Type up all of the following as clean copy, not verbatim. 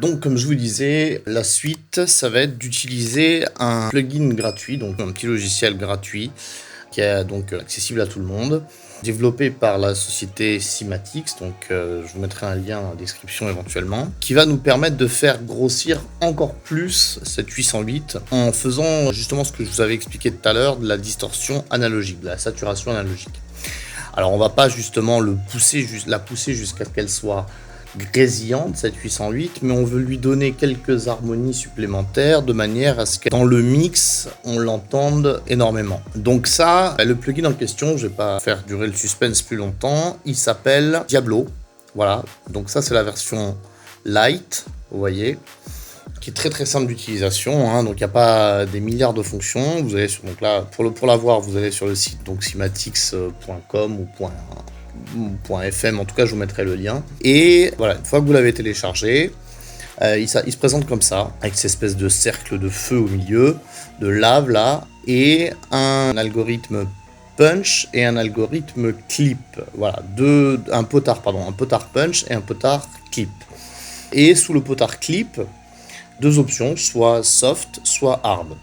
Donc comme je vous disais, la suite, ça va être d'utiliser un plugin gratuit, donc un petit logiciel gratuit qui est donc accessible à tout le monde, développé par la société Cymatics, donc je vous mettrai un lien dans la description éventuellement, qui va nous permettre de faire grossir encore plus cette 808 en faisant justement ce que je vous avais expliqué tout à l'heure, de la distorsion analogique, de la saturation analogique. Alors on va pas justement la pousser jusqu'à ce qu'elle soit grésillante, cette 808, mais on veut lui donner quelques harmonies supplémentaires de manière à ce que dans le mix, on l'entende énormément. Donc ça, le plugin en question, je vais pas faire durer le suspense plus longtemps, il s'appelle Diablo. Voilà, donc ça c'est la version light, vous voyez, qui est très très simple d'utilisation, hein. Donc il n'y a pas des milliards de fonctions. Vous allez sur, donc là, pour la voir, vous allez sur le site donc cymatics.com ou .fm, en tout cas je vous mettrai le lien. Et voilà, une fois que vous l'avez téléchargé, il se présente comme ça, avec cette espèce de cercle de feu au milieu, de lave là, et un algorithme punch et un algorithme clip. Voilà, un potard punch et un potard clip. Et sous le potard clip, deux options, soit soft, soit hard.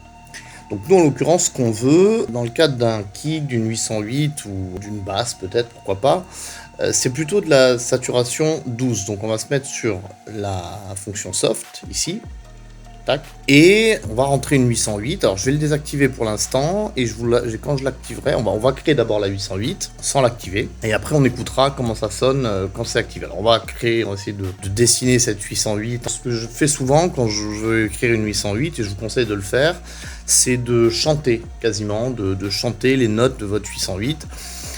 Donc nous en l'occurrence, ce qu'on veut, dans le cadre d'un kick, d'une 808 ou d'une basse peut-être, pourquoi pas, c'est plutôt de la saturation douce. Donc on va se mettre sur la fonction soft, ici, tac, et on va rentrer une 808. Alors je vais le désactiver pour l'instant, et quand je l'activerai, on va créer d'abord la 808, sans l'activer, et après on écoutera comment ça sonne quand c'est activé. Alors on va essayer de dessiner cette 808. Ce que je fais souvent quand je veux écrire une 808, et je vous conseille de le faire, c'est de chanter quasiment, de chanter les notes de votre 808.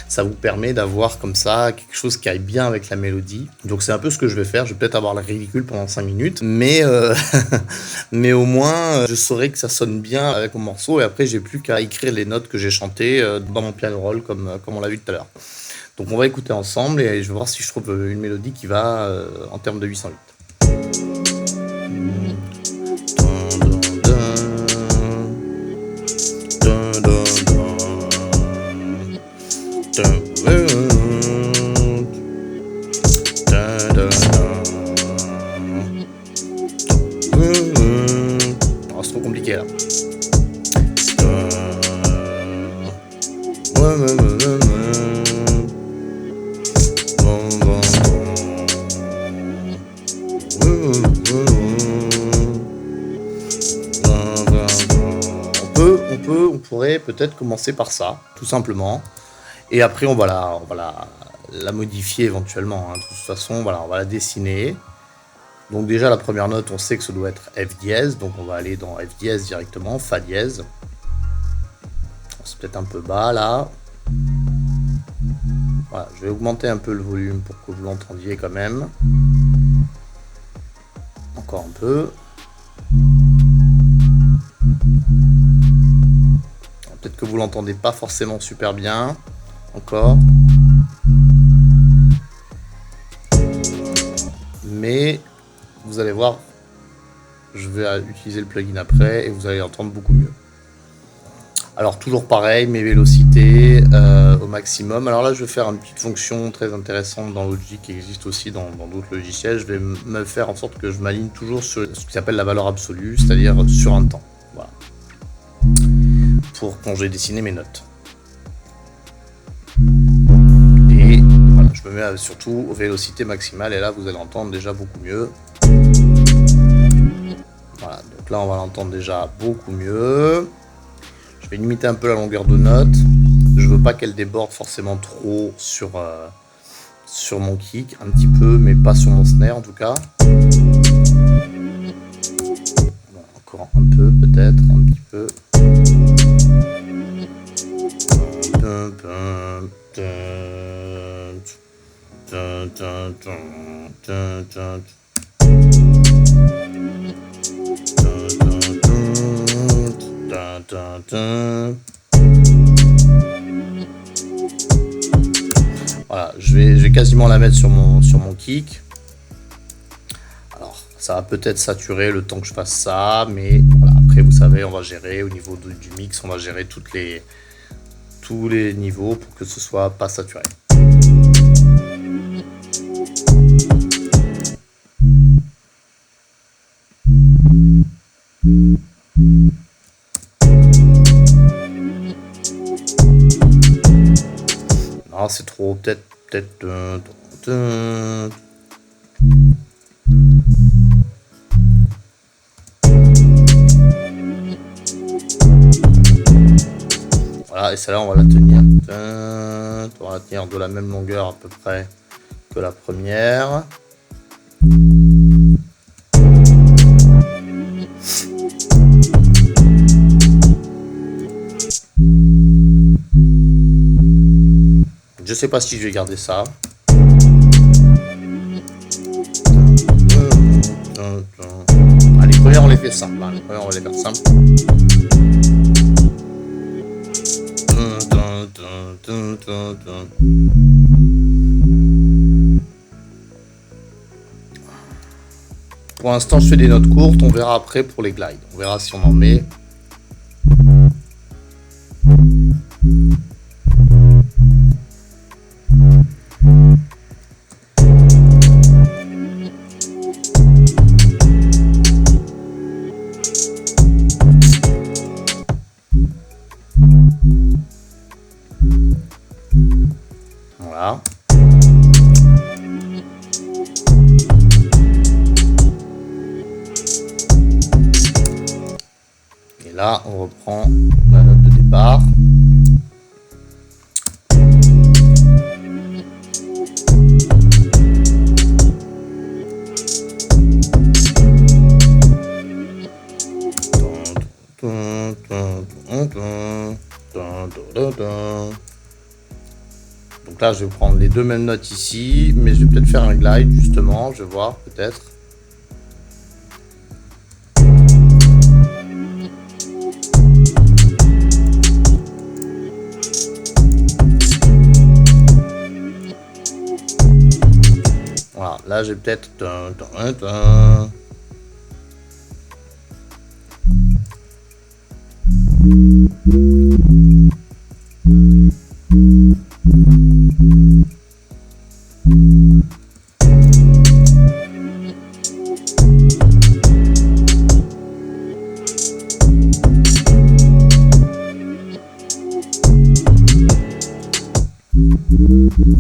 Ça vous permet d'avoir comme ça quelque chose qui aille bien avec la mélodie. Donc c'est un peu ce que je vais faire. Je vais peut-être avoir la ridicule pendant 5 minutes, mais au moins je saurai que ça sonne bien avec mon morceau, et après j'ai plus qu'à écrire les notes que j'ai chantées dans mon piano roll comme on l'a vu tout à l'heure. Donc on va écouter ensemble et je vais voir si je trouve une mélodie qui va en termes de 808. Oh, c'est trop compliqué là. On pourrait peut-être commencer par ça, tout simplement. Et après, on va la modifier éventuellement, hein. De toute façon, voilà, on va la dessiner. Donc déjà, la première note, on sait que ça doit être F dièse. Donc on va aller dans F dièse directement, Fa dièse. C'est peut-être un peu bas, là. Voilà, je vais augmenter un peu le volume pour que vous l'entendiez quand même. Encore un peu. Peut-être que vous l'entendez pas forcément super bien. Encore. Mais vous allez voir, je vais utiliser le plugin après et vous allez entendre beaucoup mieux. Alors toujours pareil, mes vélocités au maximum. Alors là je vais faire une petite fonction très intéressante dans Logic qui existe aussi dans d'autres logiciels. Je vais me faire en sorte que je m'aligne toujours sur ce qui s'appelle la valeur absolue, c'est-à-dire sur un temps. Voilà. Pour quand je vais dessiner mes notes. Et voilà, je me mets surtout aux vélocités maximales et là vous allez entendre déjà beaucoup mieux. Voilà, donc là on va l'entendre déjà beaucoup mieux. Je vais limiter un peu la longueur de note. Je veux pas qu'elle déborde forcément trop sur mon kick, un petit peu, mais pas sur mon snare en tout cas. Bon, encore un peu peut-être, un petit peu. Voilà, je vais quasiment la mettre sur mon kick. Alors, ça va peut-être saturer le temps que je fasse ça, mais voilà, après vous savez, on va gérer au niveau du mix, on va gérer tous les niveaux pour que ce soit pas saturé. Ah, c'est trop, peut-être... Voilà, et celle-là, on va la tenir. On va la tenir de la même longueur à peu près que la première. Je sais pas si je vais garder ça. Ah, les premières, on les fait simples. Hein. Les premières, on va les faire simples. Pour l'instant, je fais des notes courtes. On verra après pour les glides. On verra si on en met. Voilà. Et là, on reprend la note de départ. Donc là, je vais prendre les deux mêmes notes ici, mais je vais peut-être faire un glide, justement, je vais voir, peut-être. Voilà, là, j'ai peut-être...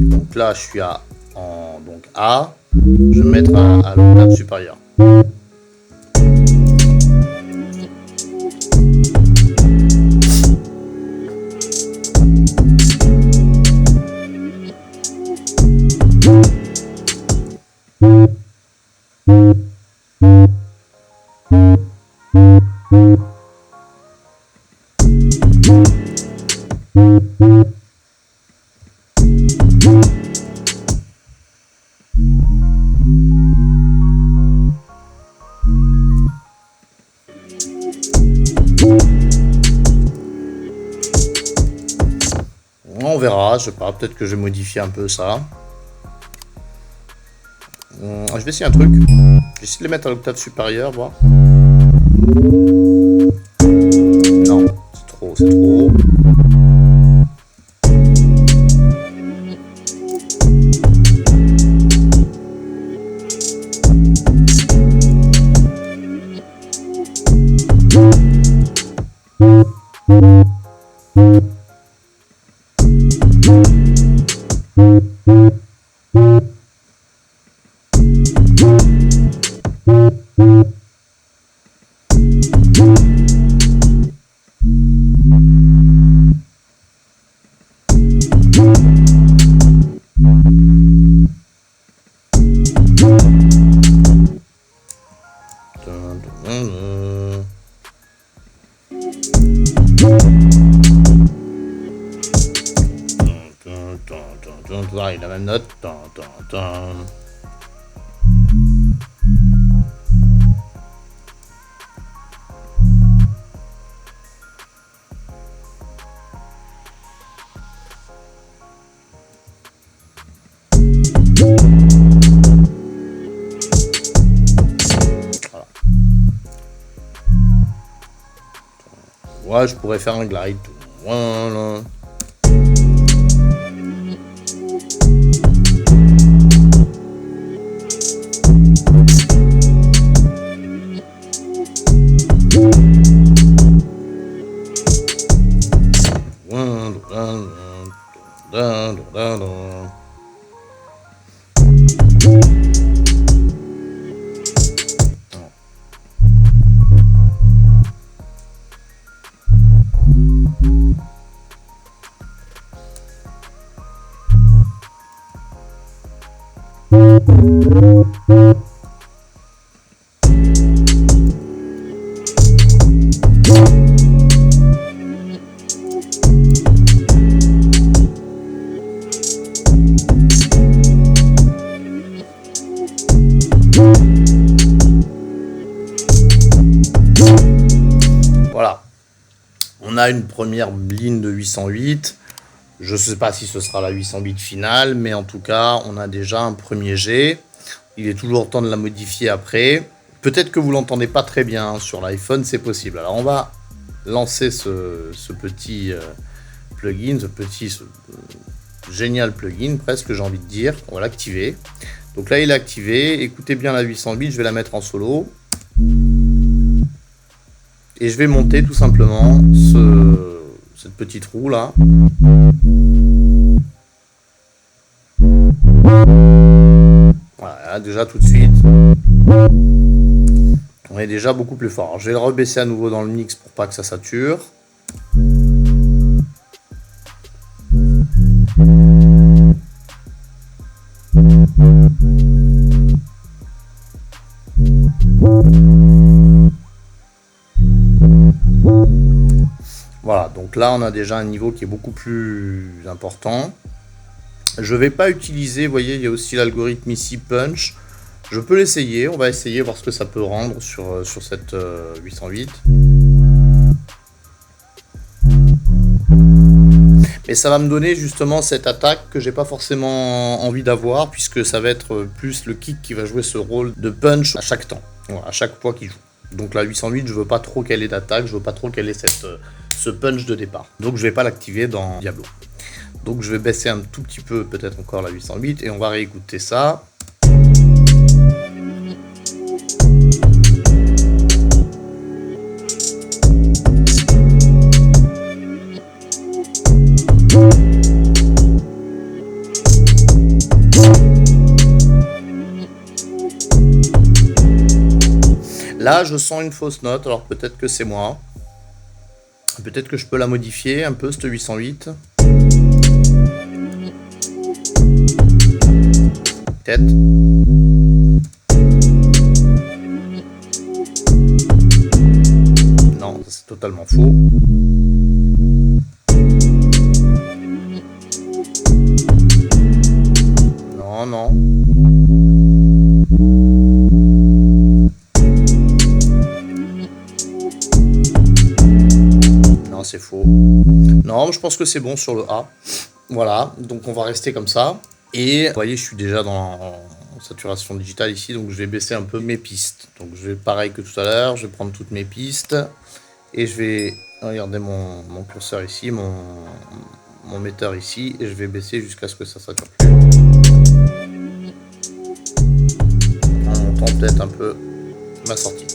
Donc là, je suis en A. Je vais mettre à l'octave supérieure. On verra, je sais pas, peut-être que je vais modifier un peu ça. Je vais essayer un truc. Je vais essayer de les mettre à l'octave supérieure, voir. Non, c'est trop, c'est trop. Voilà, il a la même note. Ouais, je pourrais faire un glide. Voilà. Voilà, on a une première ligne de 808. Je ne sais pas si ce sera la 808 finale, mais en tout cas, on a déjà un premier jet. Il est toujours temps de la modifier après. Peut-être que vous ne l'entendez pas très bien sur l'iPhone, c'est possible. Alors, on va lancer ce petit plugin, ce génial plugin, presque, j'ai envie de dire. On va l'activer. Donc là, il est activé. Écoutez bien la 808, je vais la mettre en solo. Et je vais monter tout simplement cette petite roue là. Voilà, déjà tout de suite, on est déjà beaucoup plus fort. Alors, je vais le rebaisser à nouveau dans le mix pour pas que ça sature. Voilà, donc là on a déjà un niveau qui est beaucoup plus important. Je ne vais pas utiliser, vous voyez, il y a aussi l'algorithme ici Punch. Je peux l'essayer, on va essayer voir ce que ça peut rendre sur cette 808. Mais ça va me donner justement cette attaque que j'ai pas forcément envie d'avoir, puisque ça va être plus le kick qui va jouer ce rôle de punch à chaque temps, voilà, à chaque fois qu'il joue. Donc la 808, je veux pas trop qu'elle ait d'attaque, je veux pas trop qu'elle ait ce punch de départ. Donc je vais pas l'activer dans Diablo. Donc je vais baisser un tout petit peu peut-être encore la 808 et on va réécouter ça. Là, je sens une fausse note, alors peut-être que c'est moi. Peut-être que je peux la modifier un peu, cette 808. Peut-être. Non, c'est totalement faux. Non, non. Non, c'est faux. Non, je pense que c'est bon sur le A. Voilà, donc on va rester comme ça. Et vous voyez, je suis déjà en saturation digitale ici, donc je vais baisser un peu mes pistes. Donc je vais, pareil que tout à l'heure, je vais prendre toutes mes pistes. Et je vais regarder mon curseur ici, mon metteur ici, et je vais baisser jusqu'à ce que ça sature plus. En montant peut-être un peu ma sortie.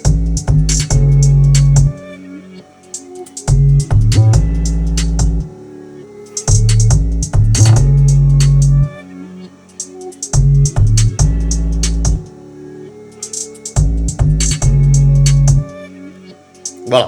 Voilà.